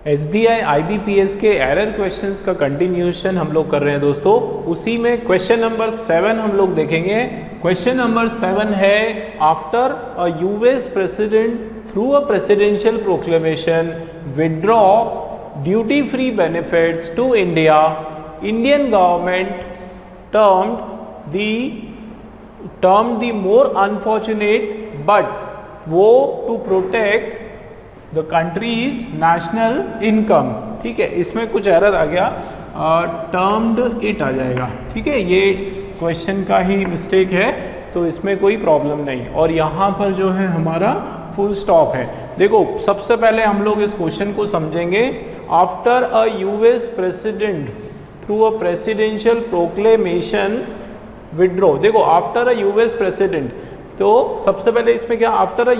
SBI IBPS के error questions का continuation हम लोग कर रहे हैं दोस्तों। उसी में क्वेश्चन नंबर 7 हम लोग देखेंगे। क्वेश्चन नंबर 7 है, after a US president through a presidential proclamation withdraw duty free benefits to India, Indian government termed the more unfortunate but वो to protect the country's national income. ठीक है, इसमें कुछ error आ गया, टर्म्ड इट आ जाएगा। ठीक है, ये क्वेश्चन का ही मिस्टेक है, तो इसमें कोई प्रॉब्लम नहीं। और यहाँ पर जो है हमारा फुल स्टॉप है। देखो, सबसे पहले हम लोग इस क्वेश्चन को समझेंगे। After a US president through a presidential proclamation withdraw. देखो, आफ्टर अ यूएस प्रेसिडेंट, तो सबसे पहले इसमें क्या, आफ्टर अ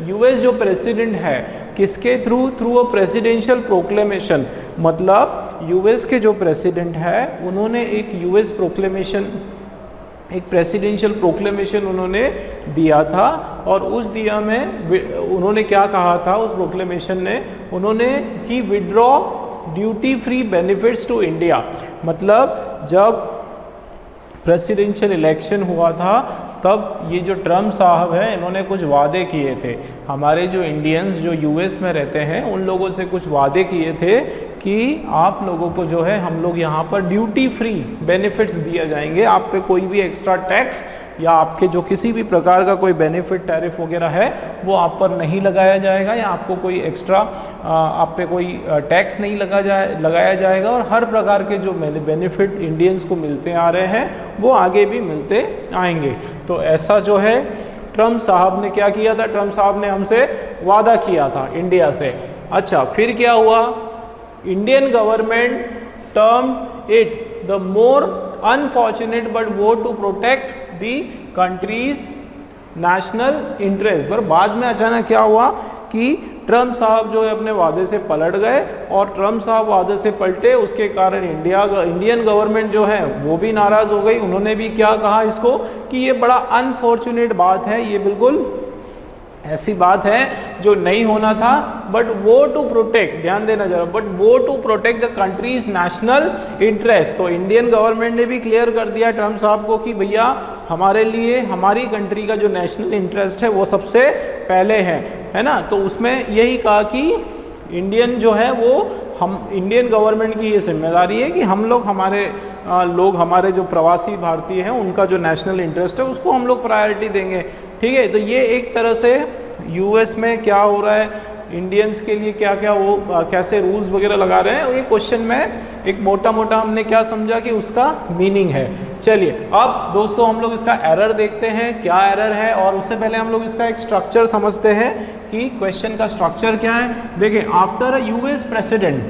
यूएस जो प्रेसिडेंट है किसके थ्रू अ प्रेसिडेंशियल प्रोक्लेमेशन, मतलब यूएस के जो प्रेसिडेंट है उन्होंने एक प्रेसिडेंशियल प्रोक्लेमेशन उन्होंने दिया था। और उस दिया में उन्होंने क्या कहा था, उस प्रोक्लेमेशन ने उन्होंने कि withdraw duty free benefits to India. मतलब जब प्रेसिडेंशियल इलेक्शन हुआ था तब ये जो ट्रम्प साहब हैं इन्होंने कुछ वादे किए थे, हमारे जो इंडियंस जो यूएस में रहते हैं उन लोगों से कुछ वादे किए थे कि आप लोगों को जो है हम लोग यहाँ पर ड्यूटी फ्री बेनिफिट्स दिए जाएंगे, आप पे कोई भी एक्स्ट्रा टैक्स या आपके जो किसी भी प्रकार का कोई बेनिफिट टैरिफ वगैरह है वो आप पर नहीं लगाया जाएगा, या आपको कोई एक्स्ट्रा आप पे कोई टैक्स नहीं लगाया जाएगा। और हर प्रकार के जो बेनिफिट इंडियंस को मिलते आ रहे हैं वो आगे भी मिलते आएंगे। तो ऐसा जो है ट्रम्प साहब ने क्या किया था, ट्रम्प साहब ने हमसे वादा किया था इंडिया से। अच्छा, फिर क्या हुआ, Indian government termed it the more unfortunate but वो to protect the country's national interest. पर बाद में अचानक क्या हुआ कि ट्रम्प साहब जो है अपने वादे से पलट गए, और ट्रम्प साहब वादे से पलटे, उसके कारण इंडियन गवर्नमेंट जो है वो भी नाराज हो गई। उन्होंने भी क्या कहा इसको कि ये बड़ा अनफॉर्चुनेट बात है, ये बिल्कुल ऐसी बात है जो नहीं होना था, बट वो टू प्रोटेक्ट, ध्यान देना जरा, बट वो to protect the country's national interest. तो इंडियन गवर्नमेंट ने भी क्लियर कर दिया ट्रम्प साहब को कि भैया हमारे लिए हमारी कंट्री का जो नेशनल इंटरेस्ट है वो सबसे पहले है ना। तो उसमें यही कहा कि इंडियन जो है वो हम इंडियन गवर्नमेंट की ये जिम्मेदारी है कि हम लोग हमारे जो प्रवासी भारतीय हैं उनका जो नेशनल इंटरेस्ट है उसको हम लोग प्रायोरिटी देंगे। ठीक है, तो ये एक तरह से यूएस में क्या हो रहा है, इंडियंस के लिए क्या क्या वो कैसे रूल्स वगैरह लगा रहे हैं, ये क्वेश्चन में एक मोटा मोटा हमने क्या समझा कि उसका मीनिंग है। चलिए अब दोस्तों हम लोग इसका एरर देखते हैं, क्या एरर है, और उससे पहले हम लोग इसका एक स्ट्रक्चर समझते हैं कि क्वेश्चन का स्ट्रक्चर क्या है। देखिए, after a US president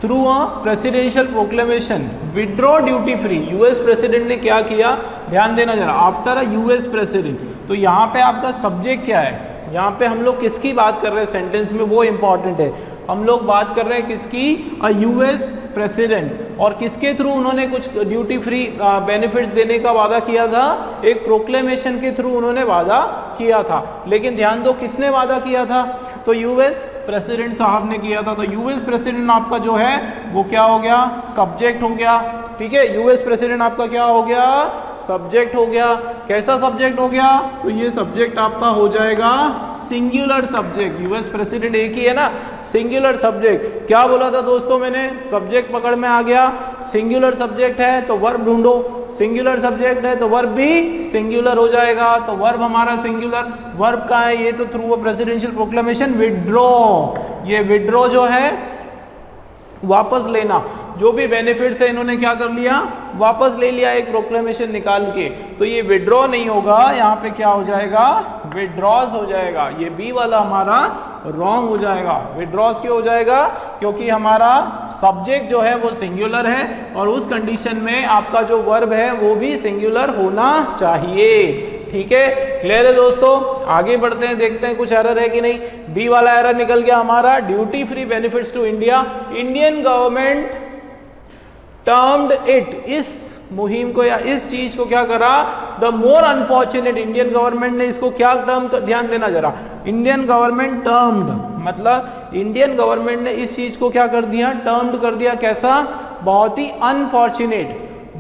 through a presidential proclamation withdraw duty free. US president ने क्या किया, ध्यान देना जरा, आफ्टर अ यूएस प्रेसिडेंट। तो यहाँ पे आपका सब्जेक्ट क्या है, यहाँ पे हम लोग किसकी बात कर रहे हैं सेंटेंस में, वो इंपॉर्टेंट है। हम लोग बात कर रहे हैं किसकी, अ यूएस प्रेसिडेंट, और किसके थ्रू उन्होंने कुछ ड्यूटी फ्री बेनिफिट्स देने का वादा किया था, एक प्रोक्लेमेशन के थ्रू उन्होंने वादा किया था। लेकिन ध्यान दो किसने वादा किया था, तो यूएस प्रेसिडेंट साहब ने किया था। तो यूएस प्रेसिडेंट आपका जो है वो क्या हो गया, सब्जेक्ट हो गया। ठीक है, यूएस प्रेसिडेंट आपका क्या हो गया, सब्जेक्ट हो गया। कैसा सब्जेक्ट हो गया, तो ये सब्जेक्ट आपका हो जाएगा सिंगुलर सब्जेक्ट। यूएस प्रेसिडेंट एक ही है ना, सिंगुलर सब्जेक्ट। क्या बोला था दोस्तों मैंने, सब्जेक्ट पकड़ में आ गया, सिंगुलर सब्जेक्ट है तो वर्ब ढूंढो, सिंगुलर सब्जेक्ट है तो वर्ब भी सिंगुलर हो जाएगा। तो वर्ब हमारा सिंगुलर, वर्ब का है ये, तो through a presidential proclamation withdraw, ये विड्रॉ जो है वापस लेना, जो भी बेनिफिट्स है इन्होंने क्या कर लिया, वापस ले लिया एक प्रोक्लेमेशन निकाल के। तो ये विड्रॉ नहीं होगा, यहाँ पे क्या हो जाएगा, विड्रॉज हो जाएगा। ये बी वाला हमारा रॉन्ग हो जाएगा। विड्रॉज क्यों हो जाएगा, क्योंकि हमारा सब्जेक्ट जो है वो सिंगुलर है, और उस कंडीशन में आपका जो वर्ब है वो भी सिंगुलर होना चाहिए। ठीक है, क्लियर है दोस्तों। आगे बढ़ते हैं, देखते हैं कुछ एरर है कि नहीं। बी वाला एरर निकल गया हमारा, duty free benefits to India, Indian government termed it, इस मुहिम को या इस चीज को क्या करा, the more unfortunate, Indian government ने इसको क्या टर्म, ध्यान देना जरा, इंडियन गवर्नमेंट टर्म्ड, मतलब इंडियन गवर्नमेंट ने इस चीज को क्या कर दिया, टर्म्ड कर दिया, कैसा, बहुत ही अनफॉर्चुनेट,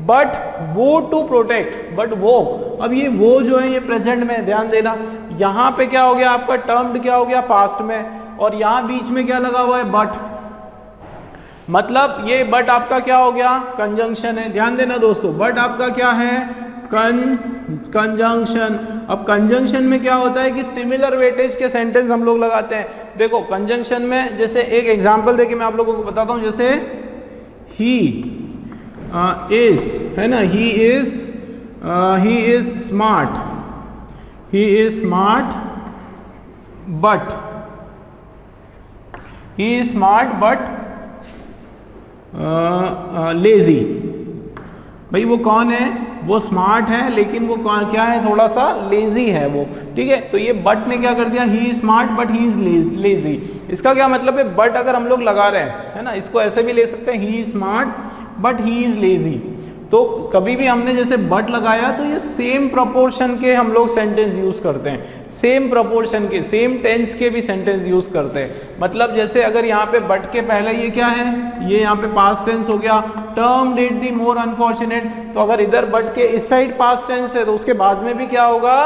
बट वो टू प्रोटेक्ट, बट वो, अब ये वो जो है ये प्रेजेंट में, ध्यान देना, यहां पे क्या हो गया आपका, टर्म्ड क्या हो गया पास्ट में, और यहां बीच में क्या लगा हुआ है, बट, मतलब ये बट आपका क्या हो गया, कंजंक्शन है, ध्यान देना दोस्तों, बट आपका क्या है, कंजंक्शन। अब कंजंक्शन में क्या होता है कि सिमिलर वेटेज के सेंटेंस हम लोग लगाते हैं। देखो कंजंक्शन में, जैसे एक एग्जांपल देके मैं आप लोगों को बताता हूं, जैसे ही इज, है ना, he is smart, he is smart but, he is smart but lazy. भाई वो कौन है, वो स्मार्ट है लेकिन वो क्या है, थोड़ा सा लेजी है वो, ठीक है। तो ये बट ने क्या कर दिया, he is smart but he is lazy. इसका क्या मतलब है, बट अगर हम लोग लगा रहे हैं, है ना, इसको ऐसे भी ले सकते हैं, he is smart but he is lazy. तो कभी भी हमने जैसे बट लगाया तो ये सेम प्रोपोर्शन के हम लोग सेंटेंस यूज करते हैं, सेम प्रोपोर्शन के, सेम टेंस के भी सेंटेंस यूज करते हैं। मतलब जैसे अगर यहाँ पे बट के पहले ये क्या है, ये यहाँ पे पास्ट टेंस हो गया, term did the more unfortunate, तो अगर इधर बट के इस साइड पास्ट टेंस है तो उसके बाद में भी क्या होगा,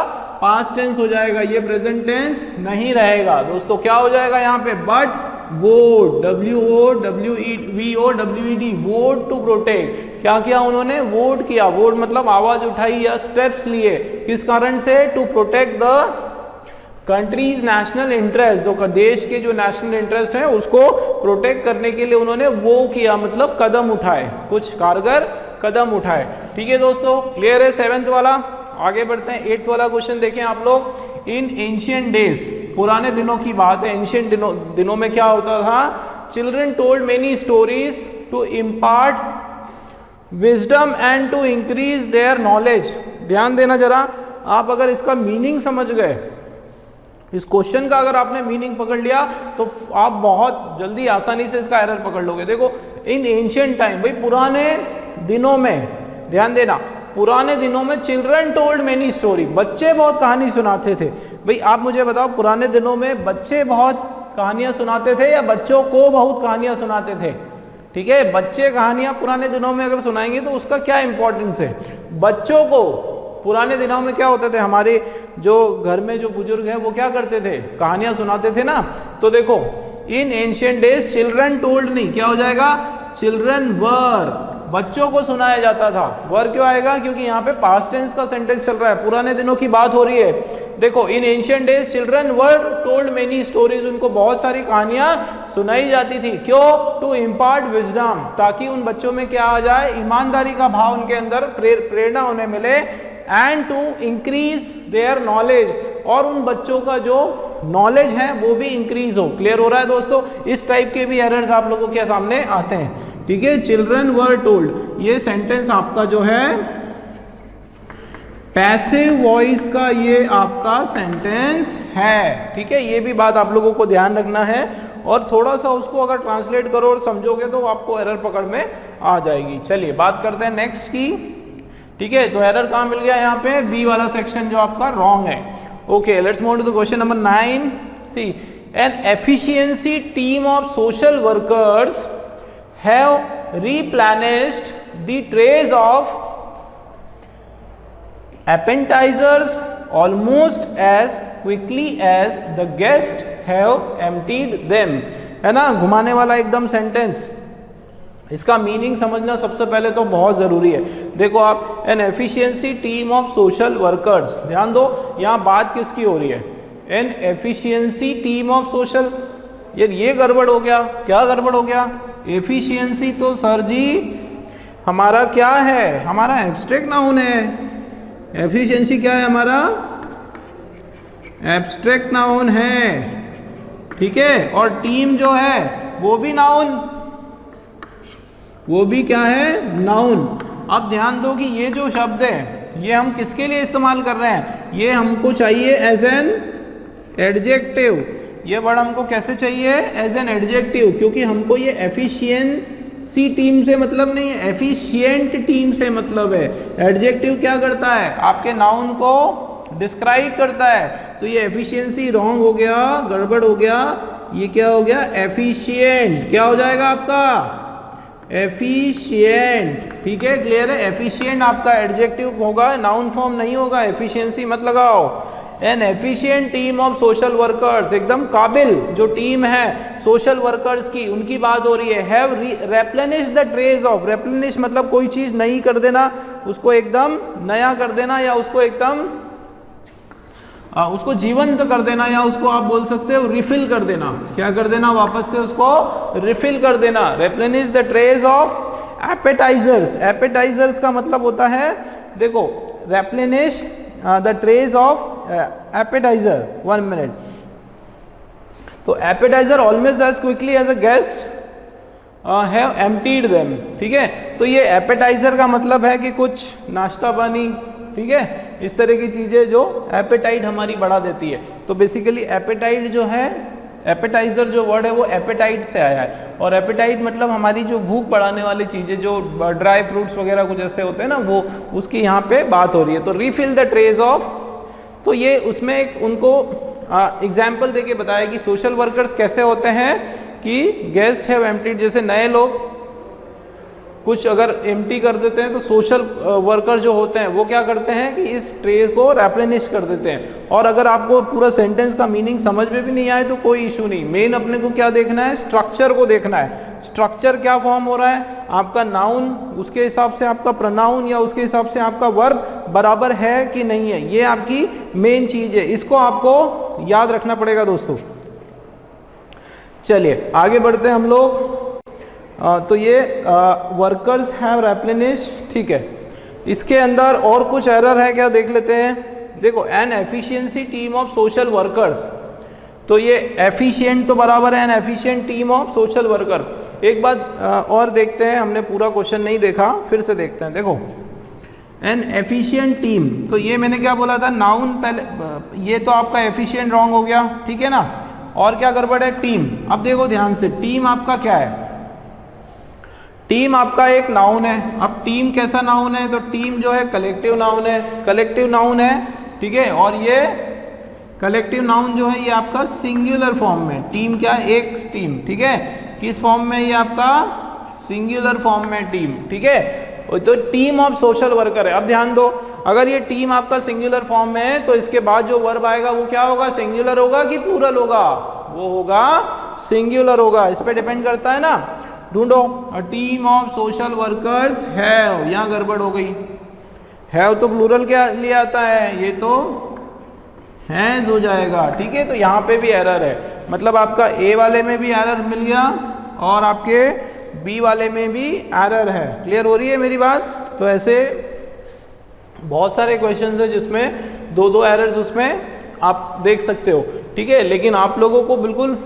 पास्ट टेंस हो जाएगा, ये प्रेजेंट टेंस नहीं रहेगा दोस्तों। क्या हो जाएगा यहाँ पे, but vowed, WOWED, vowed to protect. क्या किया उन्होंने, वोट किया, वोट मतलब आवाज उठाई या स्टेप्स लिए, किस कारण से, to protect the country's national interest, तो देश के जो नेशनल इंटरेस्ट है उसको प्रोटेक्ट करने के लिए उन्होंने वो किया, मतलब कदम उठाए, कुछ कारगर कदम उठाए। ठीक है दोस्तों, क्लियर है 7th वाला। आगे बढ़ते हैं 8th वाला क्वेश्चन देखें आप लोग। इन एंशिएंट डेज, पुराने दिनों की बात है, एंशिएंट दिनों में क्या होता था, children told many stories to impart wisdom and to increase their knowledge. ध्यान देना जरा, आप अगर इसका मीनिंग समझ गए, इस क्वेश्चन का अगर आपने मीनिंग पकड़ लिया तो आप बहुत जल्दी आसानी से इसका एरर पकड़ लोगे। देखो इन एंशिएंट टाइम, भाई पुराने दिनों में, ध्यान देना, पुराने दिनों में चिल्ड्रन टोल्ड मेनी स्टोरी, बच्चे बहुत कहानी सुनाते थे। भाई आप मुझे बताओ, पुराने दिनों में बच्चे बहुत कहानियां सुनाते थे या बच्चों को बहुत कहानियां सुनाते थे? ठीक है, बच्चे कहानियां पुराने दिनों में अगर सुनाएंगे तो उसका क्या इंपॉर्टेंस है। बच्चों को पुराने दिनों में क्या होते थे, हमारे जो घर में जो बुजुर्ग है वो क्या करते थे, कहानियां सुनाते थे ना। तो देखो इन एंशिएंट डेज चिल्ड्रन टोल्ड नहीं, क्या हो जाएगा, चिल्ड्रन वर, बच्चों को सुनाया जाता था। वर क्यों आएगा, क्योंकि यहाँ पे पास्ट टेंस का सेंटेंस चल रहा है, पुराने दिनों की बात हो रही है। देखो इन ancient days children were told many stories, उनको बहुत सारी कहानियां सुनाई जाती थी। क्यों, टू इम्पार्ट विजडम, ताकि उन बच्चों में क्या आ जाए, ईमानदारी का भाव उनके अंदर प्रेरणा उन्हें मिले, and to increase their knowledge, और उन बच्चों का जो नॉलेज है वो भी इंक्रीज हो। क्लियर हो रहा है दोस्तों, इस टाइप के भी एरर्स आप लोगों के सामने आते हैं। ठीक है, चिल्ड्रन वर टोल्ड, ये सेंटेंस आपका जो है पैसिव वॉइस का ये आपका सेंटेंस है। ठीक है, ये भी बात आप लोगों को ध्यान रखना है, और थोड़ा सा उसको अगर ट्रांसलेट करो और समझोगे तो आपको एरर पकड़ में आ जाएगी। चलिए बात करते हैं नेक्स्ट की। ठीक है, तो एरर कहां मिल गया, यहाँ पे बी वाला सेक्शन जो आपका रॉन्ग है। Okay, let's move to the question number 9। C, an efficiency team of social workers have replenished the trays of appetizers almost as quickly as the guests have emptied them। है ना, घुमाने वाला एकदम sentence, इसका meaning समझना सबसे पहले तो बहुत जरूरी है। देखो आप, an efficiency team of social workers, ध्यान दो यहाँ बात किसकी हो रही है, an efficiency team of social, ये गड़बड़ हो गया। क्या गड़बड़ हो गया, एफिशिएंसी तो सर जी हमारा क्या है, हमारा एब्स्ट्रैक्ट नाउन है। एफिशिएंसी क्या है, हमारा एब्स्ट्रैक्ट नाउन है। ठीक है, और टीम जो है वो भी नाउन, वो भी क्या है, नाउन। अब ध्यान दो कि ये जो शब्द है ये हम किसके लिए इस्तेमाल कर रहे हैं, ये हमको चाहिए एज एन एडजेक्टिव। ये वर्ड हमको कैसे चाहिए, एज एन एडजेक्टिव, क्योंकि हमको ये एफिशिएंसी सी टीम से मतलब नहीं है, एफिशिएंट टीम से मतलब है। एडजेक्टिव क्या करता है, आपके नाउन को डिस्क्राइब करता है। तो ये एफिशिएंसी रॉन्ग हो गया, गड़बड़ हो गया, ये क्या हो गया, एफिशिएंट। क्या हो जाएगा आपका, एफिशिएंट। ठीक है, क्लियर है। एफिशिएंट आपका एडजेक्टिव होगा, नाउन फॉर्म नहीं होगा, एफिशिएंसी मत लगाओ। N efficient team of social workers, एकदम काबिल जो टीम है सोशल वर्कर्स की, उनकी बात हो रही है। हैव रेप्लेनिश द ट्रेज ऑफ, रेप्लेनिश मतलब कोई चीज नई कर देना, उसको एकदम नया कर देना, या उसको एकदम उसको जीवंत कर देना, या उसको आप बोल सकते हो रिफिल कर देना। क्या कर देना, वापस से उसको रिफिल कर देना। Replenish the trays of appetisers, appetisers का मतलब होता है, देखो, replenish the trays of appetiser. 1 minute. तो appetiser always as quickly as a guest have emptied them. ठीक है, तो ये एपेटाइजर का मतलब है कि कुछ नाश्ता पानी, ठीक है, इस तरह की चीजें जो एपेटाइट हमारी बढ़ा देती है। तो बेसिकली एपेटाइट जो है, एपेटाइजर जो वर्ड है वो एपेटाइट से आया है, और एपेटाइट मतलब हमारी जो भूख बढ़ाने वाली चीजें, जो ड्राई फ्रूट्स वगैरह कुछ ऐसे होते हैं ना, वो उसकी यहाँ पे बात हो रही है। तो रिफिल द ट्रेज ऑफ, तो ये उसमें एक उनको एग्जाम्पल देके बताया कि सोशल वर्कर्स कैसे होते हैं कि गेस्ट हैव एम्प्टीड, जैसे नए लोग कुछ अगर एम्प्टी कर देते हैं तो सोशल वर्कर जो होते हैं वो क्या करते हैं कि इस ट्रे को रेप्लेनिश कर देते हैं। और अगर आपको पूरा सेंटेंस का मीनिंग समझ में भी नहीं आए तो कोई इशू नहीं, मेन अपने को क्या देखना है, स्ट्रक्चर को देखना है। स्ट्रक्चर क्या फॉर्म हो रहा है, आपका नाउन उसके हिसाब से आपका प्रोनाउन या उसके हिसाब से आपका वर्ब बराबर है कि नहीं है, ये आपकी मेन चीज है। इसको आपको याद रखना पड़ेगा दोस्तों। चलिए आगे बढ़ते हैं हम लोग। तो ये वर्कर्स हैव रेप्लेनिश, ठीक है। इसके अंदर और कुछ एरर है क्या, देख लेते हैं। देखो, an efficiency team of social workers, तो ये एफिशिएंट तो बराबर है an efficient team of social worker. एक बात और देखते हैं, हमने पूरा क्वेश्चन नहीं देखा, फिर से देखते हैं। देखो, एन एफिशिएंट टीम, तो ये मैंने क्या बोला था, नाउन पहले, ये तो आपका एफिशिएंट रॉन्ग हो गया, ठीक है ना। और क्या गड़बड़ है, टीम। अब देखो ध्यान से, टीम आपका क्या है, टीम आपका एक नाउन है। अब टीम कैसा नाउन है, तो टीम जो है कलेक्टिव नाउन है, कलेक्टिव नाउन है, ठीक है। और ये कलेक्टिव नाउन जो है ये आपका सिंगुलर फॉर्म में, टीम क्या है, एक टीम, ठीक है। किस फॉर्म में, ये आपका सिंगुलर फॉर्म में टीम, ठीक है। तो टीम ऑफ सोशल वर्कर है। अब ध्यान दो, अगर ये टीम आपका सिंगुलर फॉर्म में है तो इसके बाद जो वर्ब आएगा वो क्या होगा, सिंगुलर होगा कि प्लूरल होगा, वो होगा सिंगुलर होगा। इस पे डिपेंड करता है ना। ढूंढो, a team of social workers have, यहां गड़बड़ हो गई। हैव तो प्लूरल क्या लिए आता है, ये तो हैज हो जाएगा, ठीक है। तो यहाँ पे भी एरर है, मतलब आपका ए वाले में भी एरर मिल गया और आपके बी वाले में भी एरर है। क्लियर हो रही है मेरी बात। तो ऐसे बहुत सारे क्वेश्चंस है जिसमें दो दो एरर्स उसमें आप देख सकते हो, ठीक है। लेकिन आप लोगों को बिल्कुल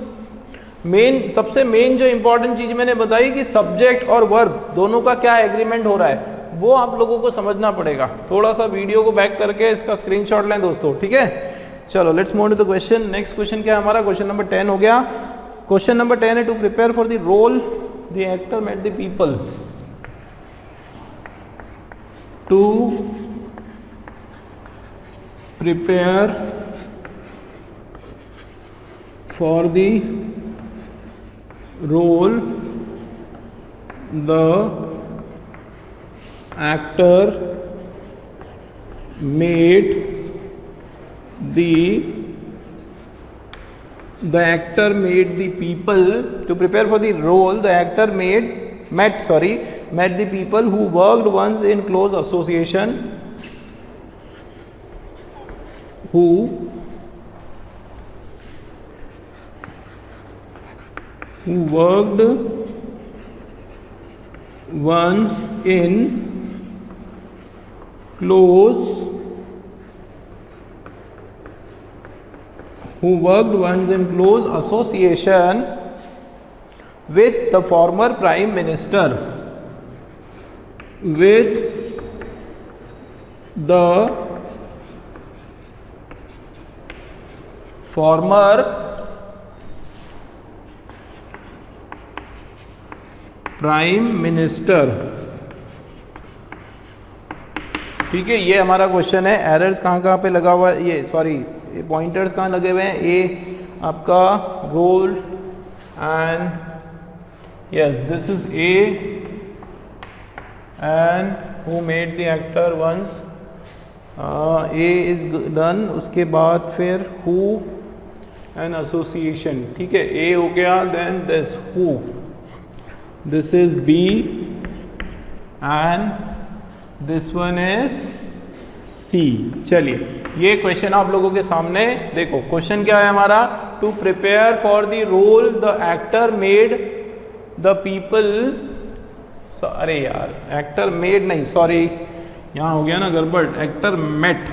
मेन, सबसे मेन जो इंपॉर्टेंट चीज मैंने बताई कि सब्जेक्ट और वर्ब दोनों का क्या एग्रीमेंट हो रहा है, वो आप लोगों को समझना पड़ेगा। थोड़ा सा वीडियो को बैक करके इसका स्क्रीनशॉट लें दोस्तों, ठीक है। चलो let's move to the question. Next question क्या है हमारा, क्वेश्चन नंबर 10 हो गया। क्वेश्चन नंबर 10 है, to prepare for the role the actor met the people, to prepare for the role the actor made the people, to prepare for the role the actor met the people who worked once in close association, who worked once in close association with the former prime minister, with the former prime minister. ठीक है, ये हमारा question है। Errors कहाँ कहाँ पे लगा हुआ है, ये सॉरी ये पॉइंटर्स कहाँ लगे हुए हैं, ए आपका role and yes this is A and who made the actor once, A is done, उसके बाद फिर हु एंड एसोसिएशन। ठीक है, ए हो गया, then this who, this is B and this one is C. चलिए ये क्वेश्चन आप लोगों के सामने देखो। क्वेश्चन क्या है हमारा, to prepare for the role the actor made the people, अरे यार एक्टर मेड नहीं, सॉरी यहां हो गया ना गड़बड़, एक्टर मेट,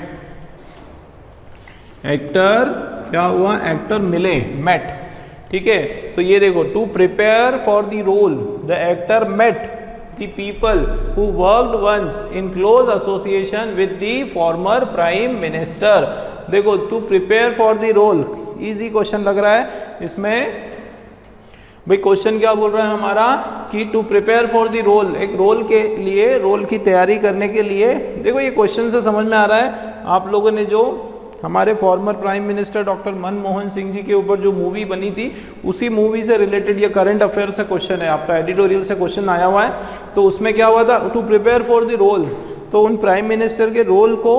एक्टर क्या हुआ, एक्टर मिले, मेट। ठीक है, तो ये देखो, to prepare for the role the actor met the people who worked once in close association with the former prime minister। देखो, to prepare for the role, easy question लग रहा है इसमें। भाई क्वेश्चन क्या बोल रहा है हमारा कि to prepare for the role, एक रोल के लिए, रोल की तैयारी करने के लिए। देखो ये क्वेश्चन से समझ में आ रहा है, आप लोगों ने जो हमारे former prime minister doctor Manmohan Singh ji के ऊपर जो मूवी बनी थी, उसी मूवी से रिलेटेड ये करंट अफेयर से क्वेश्चन है, आपका एडिटोरियल से क्वेश्चन आया हुआ है। तो उसमें क्या हुआ था, to prepare for the role, तो उन प्राइम मिनिस्टर के रोल को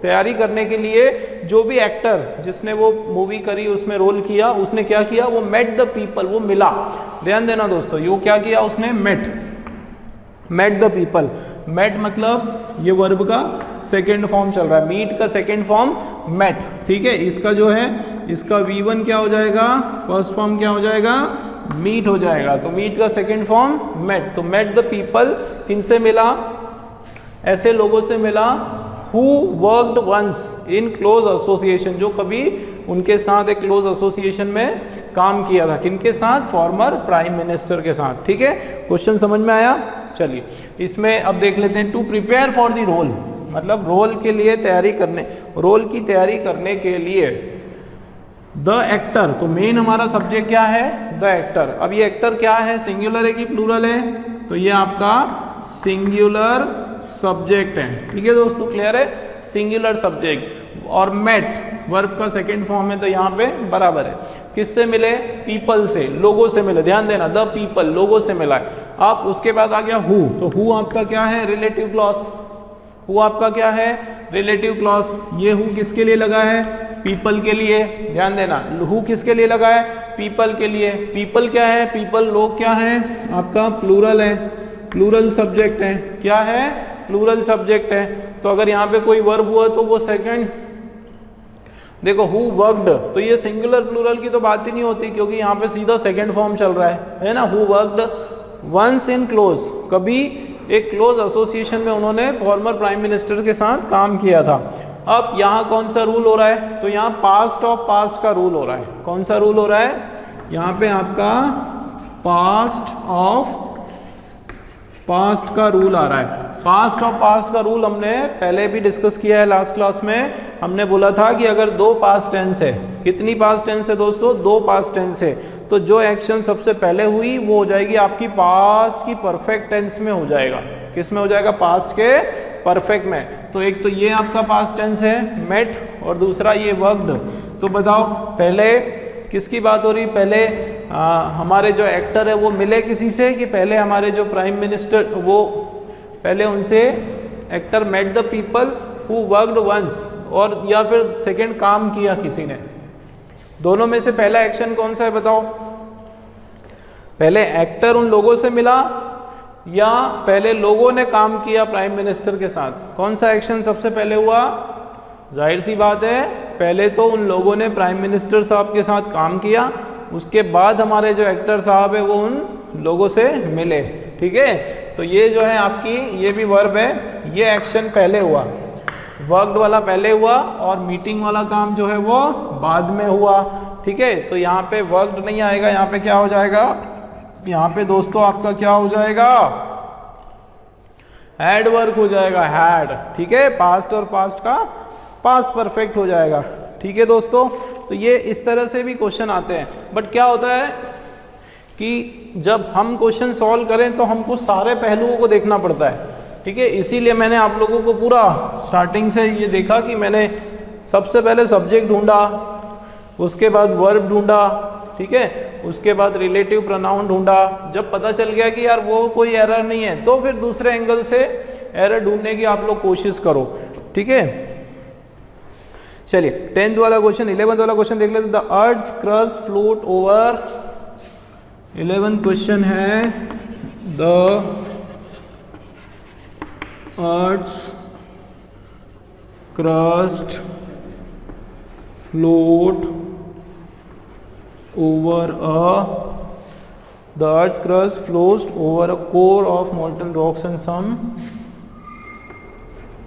तैयारी करने के लिए जो भी एक्टर जिसने वो मूवी करी, उसमें रोल किया, उसने क्या किया, वो मेट द पीपल, वो मिला। ध्यान देना दोस्तों, ये क्या किया उसने, मेट द पीपल। मेट मतलब ये वर्ब का सेकेंड फॉर्म चल रहा है, मीट का सेकेंड फॉर्म मेट। ठीक है, इसका जो है, इसका V1 क्या हो जाएगा, फर्स्ट फॉर्म क्या हो जाएगा, मीट हो जाएगा। तो मीट का सेकेंड फॉर्म मेट। तो मेट द पीपल किनसे मिला, ऐसे लोगों से मिला who worked once in close association, जो कभी उनके साथ एक क्लोज एसोसिएशन में काम किया था। किनके साथ, फॉर्मर प्राइम मिनिस्टर के साथ। ठीक है, क्वेश्चन समझ में आया। चलिए इसमें अब देख लेते हैं, to prepare for the role मतलब रोल के लिए तैयारी करने, रोल की तैयारी करने के लिए द एक्टर, तो मेन हमारा सब्जेक्ट क्या है, द एक्टर। अब ये एक्टर क्या है, सिंगुलर है कि प्लूरल है, तो ये आपका सिंगुलर सब्जेक्ट है। ठीक है दोस्तों, क्लियर है, सिंगुलर सब्जेक्ट। और मेट वर्ब का सेकेंड फॉर्म है, तो यहाँ पे बराबर है। किससे मिले, पीपल से, लोगों से मिले। ध्यान देना, द पीपल लोगों से मिला है। अब उसके बाद आ गया हु, तो हु आपका क्या है, रिलेटिव क्लॉज। हु आपका क्या है, रिलेटिव क्लॉज। ये हु किसके लिए लगा है, पीपल के लिए। ध्यान देना, हु किसके लिए लगा है, पीपल के लिए। पीपल क्या है, पीपल लोग क्या है, आपका प्लूरल है, प्लूरल सब्जेक्ट है। क्या है, प्लूरल सब्जेक्ट है। तो अगर यहाँ पे कोई वर्ब हुआ तो वो सेकंड, देखो हु वर्कड, तो ये सिंगुलर प्लूरल की तो बात ही नहीं होती, क्योंकि यहाँ पे सीधा सेकंड फॉर्म चल रहा है ना। Who worked once in close, कभी एक क्लोज एसोसिएशन में उन्होंने फॉर्मर प्राइम मिनिस्टर के साथ काम किया था। अब यहाँ कौन सा रूल हो रहा है, तो यहाँ पास्ट ऑफ पास्ट का रूल हो रहा है। कौन सा रूल हो रहा है, यहाँ पे आपका पास्ट ऑफ पास्ट का रूल आ रहा है। पास्ट ऑफ पास्ट का रूल हमने पहले भी डिस्कस किया है लास्ट क्लास में। हमने बोला था कि अगर दो पास्ट टेंस है, कितनी पास्ट टेंस है दोस्तों, दो पास्ट टेंस है, तो जो एक्शन सबसे पहले हुई वो हो जाएगी आपकी पास्ट की परफेक्ट टेंस में हो जाएगा। किस में हो जाएगा, पास्ट के परफेक्ट में। तो एक तो ये आपका पास्ट टेंस है मेट, और दूसरा ये वर्कड। तो बताओ पहले किसकी बात हो रही, पहले हमारे जो एक्टर है वो मिले किसी से, कि पहले हमारे जो प्राइम मिनिस्टर वो पहले उनसे actor met the people who worked once, और या फिर सेकंड काम किया किसी ने। दोनों में से पहला एक्शन कौन सा है बताओ, पहले एक्टर उन लोगों से मिला या पहले लोगों ने काम किया प्राइम मिनिस्टर के साथ, कौन सा एक्शन सबसे पहले हुआ। जाहिर सी बात है पहले तो उन लोगों ने प्राइम मिनिस्टर साहब के साथ काम किया, उसके बाद हमारे जो एक्टर साहब है वो उन लोगों से मिले। ठीक है, तो ये जो है आपकी, ये भी वर्ब है, ये एक्शन पहले हुआ, वर्कड वाला पहले हुआ और मीटिंग वाला काम जो है वो बाद में हुआ। ठीक है, तो यहाँ पे वर्कड नहीं आएगा, यहाँ पे क्या हो जाएगा, यहाँ पे दोस्तों आपका क्या हो जाएगा, हैड वर्क हो जाएगा, हैड। ठीक है, पास्ट और पास्ट का पास्ट परफेक्ट हो जाएगा। ठीक है दोस्तों, तो ये इस तरह से भी क्वेश्चन आते हैं। बट क्या होता है कि जब हम क्वेश्चन सॉल्व करें तो हमको सारे पहलुओं को देखना पड़ता है, ठीक है। इसीलिए मैंने आप लोगों को पूरा स्टार्टिंग से ये देखा कि मैंने सबसे पहले सब्जेक्ट ढूंढा, उसके बाद वर्ब ढूंढा, ठीक है, उसके बाद रिलेटिव प्रोनाउन ढूंढा। जब पता चल गया कि यार वो कोई एरर नहीं है तो फिर दूसरे एंगल से एरर ढूंढने की आप लोग कोशिश करो, ठीक है। चलिए 10th वाला क्वेश्चन, 11th वाला क्वेश्चन देख लेते। The earth crust float over, 11th question है the earth crust float over the earth crust floats over a core of molten rocks and some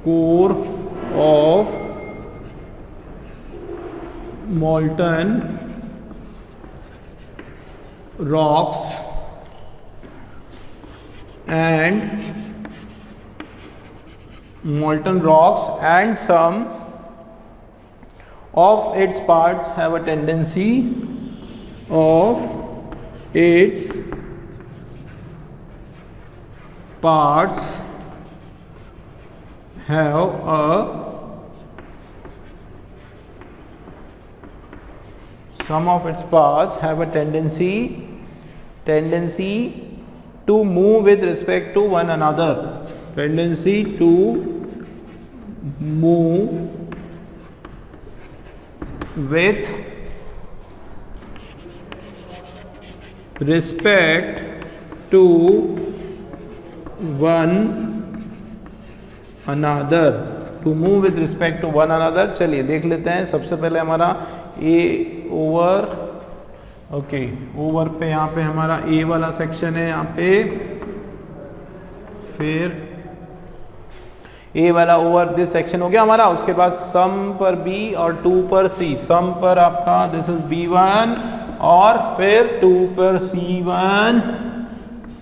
core of molten rocks and some of its parts have a tendency of its parts have a some of its parts have a tendency to move with respect to one another, tendency to move with respect to one another, to move with respect to one another। चलिए देख लेते हैं। सबसे पहले हमारा ए over, okay, over पे यहाँ पे हमारा ए वाला सेक्शन है यहाँ पे, फिर ए वाला ओवर दिस सेक्शन हो गया हमारा। उसके बाद सम पर बी और 2 पर सी, सम पर आपका दिस इज B1 और फिर 2 पर C1,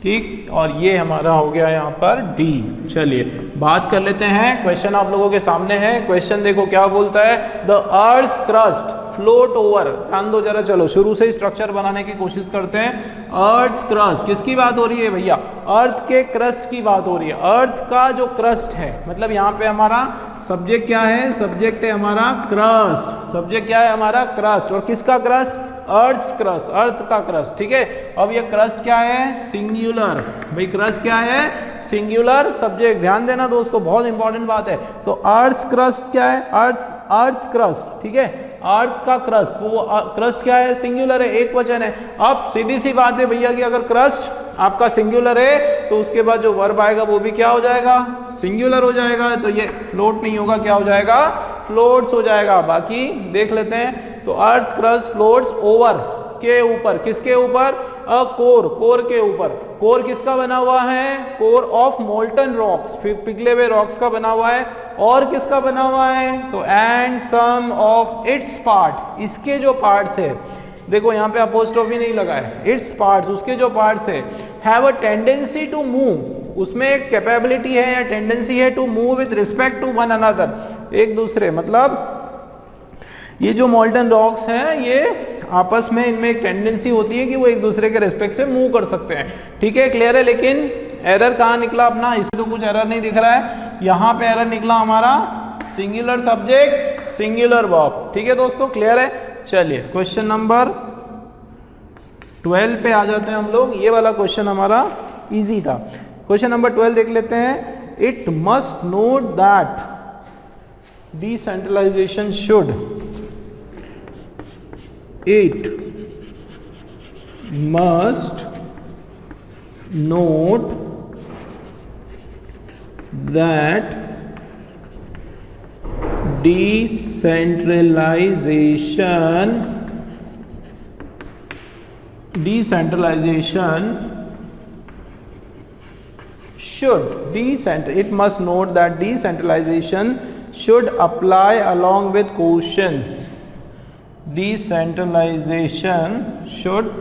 ठीक, और ये हमारा हो गया यहाँ पर डी। चलिए बात कर लेते हैं, क्वेश्चन आप लोगों के सामने है। क्वेश्चन देखो क्या बोलता है, the earth crust float over, ध्यान दो जरा, चलो शुरू से ही स्ट्रक्चर बनाने की कोशिश करते हैं। अर्थ क्रस्ट, किसकी बात हो रही है भैया, अर्थ के क्रस्ट की बात हो रही है। अर्थ का जो क्रस्ट है, मतलब यहाँ पे हमारा सब्जेक्ट क्या है, सब्जेक्ट है हमारा क्रस्ट, सब्जेक्ट क्या है हमारा क्रस्ट, और किसका क्रस्ट, अर्थ क्रस्ट, अर्थ का क्रस्ट, ठीक है। अब ये क्रस्ट क्या है, सिंगुलर, भाई क्रस्ट क्या है, सिंगुलर सब्जेक्ट, ध्यान देना दोस्तों, बहुत इंपॉर्टेंट बात है। तो अर्थ क्रस्ट क्या है, अर्थ क्रस्ट, ठीक है, अर्थ का क्रस्ट, तो वो क्रस्ट क्या है, सिंगुलर है, एक वचन है। अब सीधी सी बात है भैया कि अगर क्रस्ट आपका सिंगुलर है तो उसके बाद जो वर्ब आएगा वो भी क्या हो जाएगा, सिंगुलर हो जाएगा। तो ये फ्लोट नहीं होगा, क्या हो जाएगा, फ्लोट्स हो जाएगा। बाकी देख लेते हैं। तो अर्थ क्रस्ट फ्लोट्स ओवर, के ऊपर, किसके ऊपर, अ कोर, कोर के ऊपर। कोर किसका बना हुआ है, कोर ऑफ मोल्टन रॉक्स, पिघले हुए रॉक्स का बना हुआ है। और किसका बना हुआ है, तो and some of its part, इसके जो पार्ट्स है, देखो यहाँ पे अपोस्ट्रोफी नहीं लगा है, इट्स पार्ट्स, उसके जो पार्ट्स है, have a tendency to move, उसमें एक कैपेबिलिटी है या टेंडेंसी है to move with respect to one another, एक दूसरे, मतलब ये जो मोल्टन रॉक्स हैं ये आपस में, इनमें एक टेंडेंसी होती है कि वो एक दूसरे के रिस्पेक्ट से मूव कर सकते हैं, ठीक है, क्लियर है। लेकिन एरर कहाँ निकला अपना, इसमें तो कुछ एरर नहीं दिख रहा है, यहाँ पे एरर निकला हमारा सिंगुलर सब्जेक्ट सिंगुलर वर्ब, ठीक है दोस्तों, क्लियर है। चलिए क्वेश्चन नंबर 12 पे आ जाते हैं हम लोग। ये वाला क्वेश्चन हमारा इजी था। क्वेश्चन नंबर 12 देख लेते हैं। It must note that decentralization should, it must note that decentralization should, it must note that decentralization should apply along with quotient. Decentralization should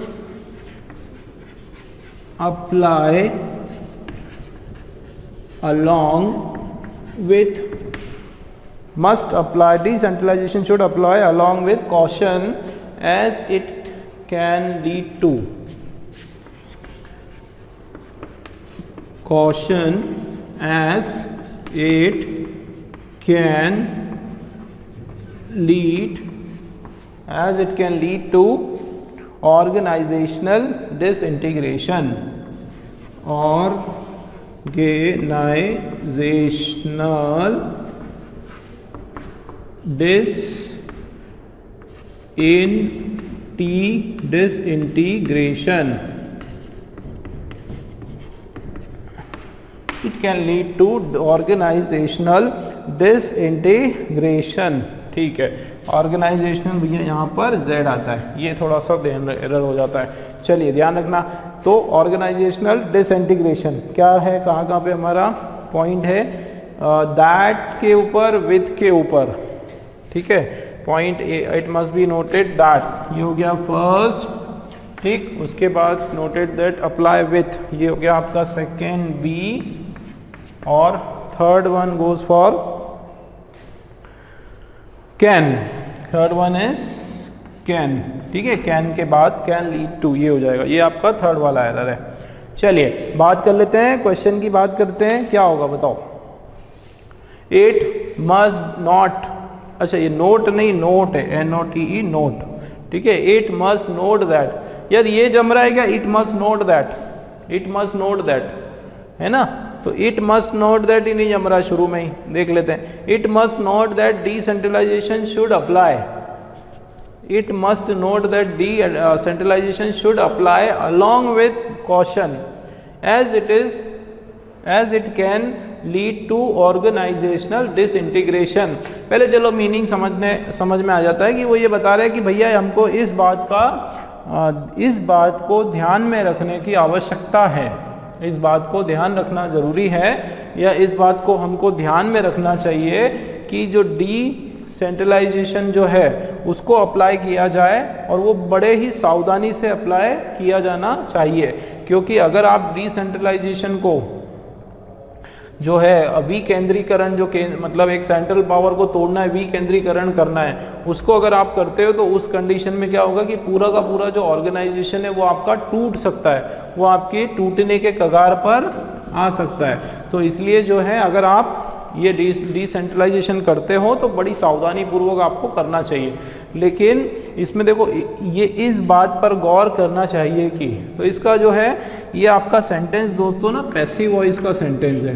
apply along with, must apply, decentralization should apply along with caution as it can lead to, caution as it can lead to organizational disintegration. Organizational disintegration. It can lead to organizational disintegration. ठीक है, organisational भैया यहाँ पर Z आता है, ये थोड़ा सा एरर हो जाता है, चलिए ध्यान रखना। तो ऑर्गेनाइजेशनल डिसइंटीग्रेशन क्या है, कहाँ पे हमारा पॉइंट है, दैट के ऊपर, विथ के ऊपर, ठीक है, point it must be noted that, ये हो गया फर्स्ट, ठीक, उसके बाद नोटेड दैट अप्लाई विथ, ये हो गया आपका सेकेंड बी, और third one goes for can, third one is can, ठीक है, कैन के बाद कैन लीड टू, ये हो जाएगा, ये आपका थर्ड वाला एरर है। चलिए बात कर लेते हैं, क्वेश्चन की बात करते हैं, क्या होगा बताओ। इट मस्ट नॉट, अच्छा ये नोट नहीं नोट है, NOTE नोट, ठीक है, इट मस्ट नोट दैट, यार ये जम रहा है क्या, it must note that, it must note that है ना, तो इट मस्ट नोट दैट ही नहीं जम रहा, शुरू में ही देख लेते हैं। It must note that decentralization should apply, it must note that decentralization should apply along with caution as it can lead to organizational disintegration. पहले चलो मीनिंग समझ में आ जाता है कि वो ये बता रहे हैं कि भैया हमको इस बात को ध्यान में रखने की आवश्यकता है, इस बात को ध्यान रखना जरूरी है, या इस बात को हमको ध्यान में रखना चाहिए कि जो डिसेंट्रलाइजेशन जो है उसको अप्लाई किया जाए, और वो बड़े ही सावधानी से अप्लाई किया जाना चाहिए, क्योंकि अगर आप डिसेंट्रलाइजेशन को जो है विकेंद्रीकरण, जो मतलब एक सेंट्रल पावर को तोड़ना है, विकेंद्रीकरण करना है, उसको अगर आप करते हो तो उस कंडीशन में क्या होगा कि पूरा का पूरा जो ऑर्गेनाइजेशन है वो आपका टूट सकता है, वो आपके टूटने के कगार पर आ सकता है। तो इसलिए जो है अगर आप ये डिसेंट्रलाइजेशन करते हो तो बड़ी सावधानी पूर्वक आपको करना चाहिए, लेकिन इसमें देखो ये इस बात पर गौर करना चाहिए कि, तो इसका जो है ये आपका सेंटेंस दोस्तों ना पैसिव वॉइस का सेंटेंस है,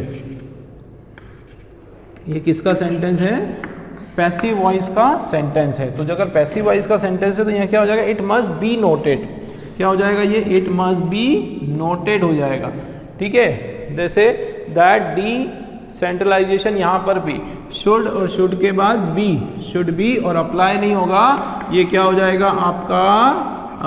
ये किसका सेंटेंस है, पैसिव वॉइस का सेंटेंस है। तो अगर पैसिव वॉइस का सेंटेंस है तो यहाँ क्या हो जाएगा, इट मस्ट बी नोटेड, क्या हो जाएगा ये, इट मस्ट बी नोटेड हो जाएगा, ठीक है। जैसे दैट डिसेंट्रलाइजेशन यहाँ पर भी शुड, और शुड के बाद बी, शुड बी, और अप्लाई नहीं होगा, ये क्या हो जाएगा आपका